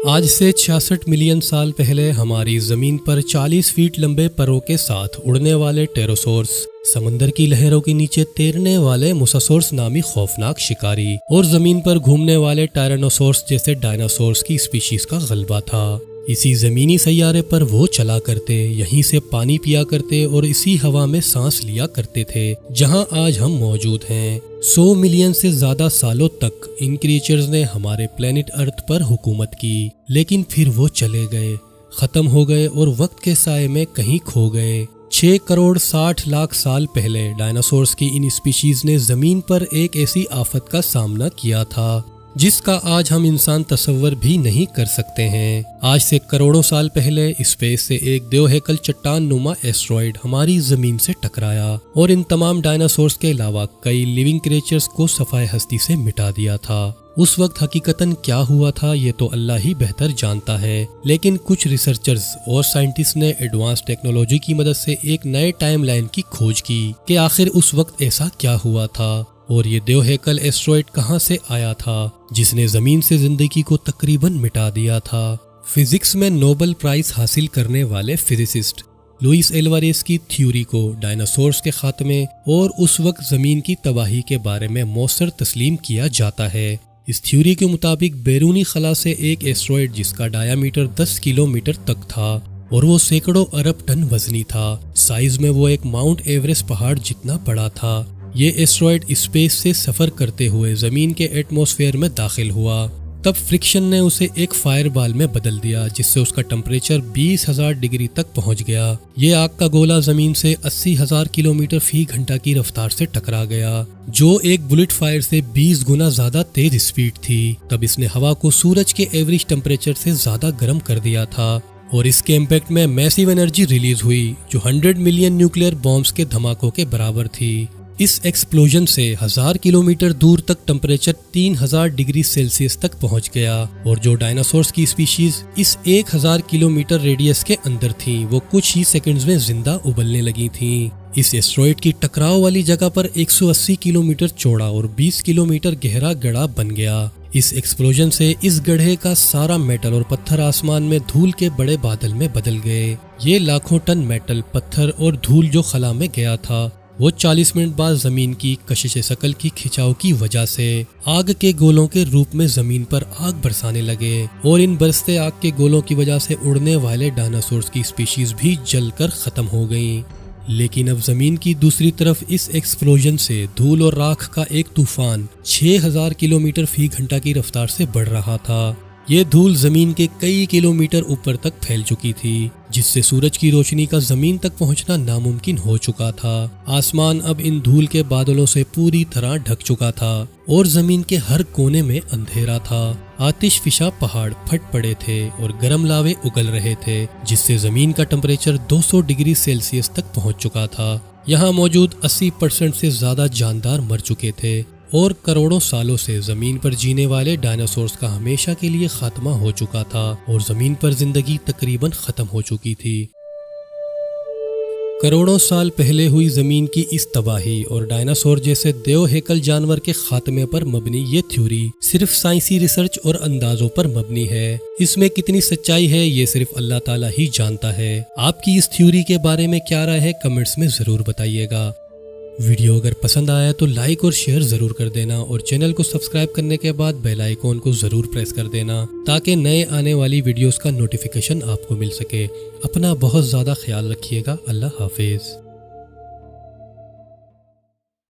آج سے 66 ملین سال پہلے ہماری زمین پر 40 فیٹ لمبے پروں کے ساتھ اڑنے والے ٹیروسورس، سمندر کی لہروں کے نیچے تیرنے والے موساسورس نامی خوفناک شکاری اور زمین پر گھومنے والے ٹائرانوسورس جیسے ڈائناسورس کی اسپیشیز کا غلبہ تھا۔ اسی زمینی سیارے پر وہ چلا کرتے، یہیں سے پانی پیا کرتے اور اسی ہوا میں سانس لیا کرتے تھے جہاں آج ہم موجود ہیں۔ 100 ملین سے زیادہ سالوں تک ان کریچرز نے ہمارے پلینٹ ارتھ پر حکومت کی، لیکن پھر وہ چلے گئے، ختم ہو گئے اور وقت کے سائے میں کہیں کھو گئے۔ 6 کروڑ 60 لاکھ سال پہلے ڈائناسورس کی ان اسپیشیز نے زمین پر ایک ایسی آفت کا سامنا کیا تھا جس کا آج ہم انسان تصور بھی نہیں کر سکتے ہیں۔ آج سے کروڑوں سال پہلے اسپیس سے ایک دیو ہیکل چٹان نما ایسٹرائیڈ ہماری زمین سے ٹکرایا اور ان تمام ڈائناسورس کے علاوہ کئی لیونگ کریچرز کو صفائے ہستی سے مٹا دیا تھا۔ اس وقت حقیقتاً کیا ہوا تھا یہ تو اللہ ہی بہتر جانتا ہے، لیکن کچھ ریسرچرز اور سائنٹسٹ نے ایڈوانس ٹیکنالوجی کی مدد سے ایک نئے ٹائم لائن کی کھوج کی کہ آخر اس وقت ایسا کیا ہوا تھا اور یہ دیو ہیکل ایسٹرائیڈ کہاں سے آیا تھا جس نے زمین سے زندگی کو تقریباً مٹا دیا تھا۔ فزکس میں نوبل پرائز حاصل کرنے والے فزسسٹ لوئس ایلواریز کی تھیوری کو ڈائناسورس کے خاتمے اور اس وقت زمین کی تباہی کے بارے میں مؤثر تسلیم کیا جاتا ہے۔ اس تھیوری کے مطابق بیرونی خلا سے ایک ایسٹرائیڈ جس کا ڈایامیٹر 10 کلومیٹر تک تھا اور وہ سینکڑوں ارب ٹن وزنی تھا، سائز میں وہ ایک ماؤنٹ ایوریسٹ پہاڑ جتنا بڑا تھا۔ یہ ایسٹرائیڈ اسپیس سے سفر کرتے ہوئے زمین کے ایٹماسفیئر میں داخل ہوا، تب فرکشن نے اسے ایک فائر بال میں بدل دیا جس سے اس کا ٹمپریچر 20,000 ڈگری تک پہنچ گیا۔ یہ آگ کا گولہ زمین سے 80,000 کلومیٹر فی گھنٹہ کی رفتار سے ٹکرا گیا، جو ایک بلٹ فائر سے 20 گنا زیادہ تیز اسپیڈ تھی۔ تب اس نے ہوا کو سورج کے ایوریج ٹمپریچر سے زیادہ گرم کر دیا تھا اور اس کے امپیکٹ میں میسیو انرجی ریلیز ہوئی جو 100 ملین نیوکلیئر بامز کے دھماکوں کے برابر تھی۔ اس ایکسپلوژن سے 1000 کلومیٹر دور تک ٹمپریچر 3000 ڈگری سیلسیس تک پہنچ گیا اور جو ڈائناسورس کی اسپیشیز اس 1000 کلومیٹر ریڈیس کے اندر تھیں وہ کچھ ہی سیکنڈز میں زندہ ابلنے لگی تھیں۔ اس ایسٹرائیڈ کی ٹکراؤ والی جگہ پر 180 کلومیٹر چوڑا اور 20 کلومیٹر گہرا گڑھا بن گیا۔ اس ایکسپلوژن سے اس گڑھے کا سارا میٹل اور پتھر آسمان میں دھول کے بڑے بادل میں بدل گئے۔ یہ لاکھوں ٹن میٹل، پتھر اور دھول جو خلا میں گیا تھا وہ 40 منٹ بعد زمین کی کشش ثقل کی کھچاؤ کی وجہ سے آگ کے گولوں کے روپ میں زمین پر آگ برسانے لگے اور ان برستے آگ کے گولوں کی وجہ سے اڑنے والے ڈائناسورس کی اسپیشیز بھی جل کر ختم ہو گئیں۔ لیکن اب زمین کی دوسری طرف اس ایکسپلوژن سے دھول اور راکھ کا ایک طوفان 6000 کلومیٹر فی گھنٹہ کی رفتار سے بڑھ رہا تھا۔ یہ دھول زمین کے کئی کلومیٹر اوپر تک پھیل چکی تھی جس سے سورج کی روشنی کا زمین تک پہنچنا ناممکن ہو چکا تھا۔ آسمان اب ان دھول کے بادلوں سے پوری طرح ڈھک چکا تھا اور زمین کے ہر کونے میں اندھیرا تھا۔ آتش فشاں پہاڑ پھٹ پڑے تھے اور گرم لاوے اگل رہے تھے جس سے زمین کا ٹمپریچر 200 ڈگری سیلسیس تک پہنچ چکا تھا۔ یہاں موجود 80% سے زیادہ جاندار مر چکے تھے اور کروڑوں سالوں سے زمین پر جینے والے ڈائناسورس کا ہمیشہ کے لیے خاتمہ ہو چکا تھا اور زمین پر زندگی تقریباً ختم ہو چکی تھی۔ کروڑوں سال پہلے ہوئی زمین کی اس تباہی اور ڈائناسور جیسے دیو ہیکل جانور کے خاتمے پر مبنی یہ تھیوری صرف سائنسی ریسرچ اور اندازوں پر مبنی ہے۔ اس میں کتنی سچائی ہے یہ صرف اللہ تعالیٰ ہی جانتا ہے۔ آپ کی اس تھیوری کے بارے میں کیا رائے ہے کمنٹس میں ضرور بتائیے گا۔ ویڈیو اگر پسند آیا تو لائک اور شیئر ضرور کر دینا اور چینل کو سبسکرائب کرنے کے بعد بیل آئیکن کو ضرور پریس کر دینا تاکہ نئے آنے والی ویڈیوز کا نوٹیفیکیشن آپ کو مل سکے۔ اپنا بہت زیادہ خیال رکھیے گا۔ اللہ حافظ۔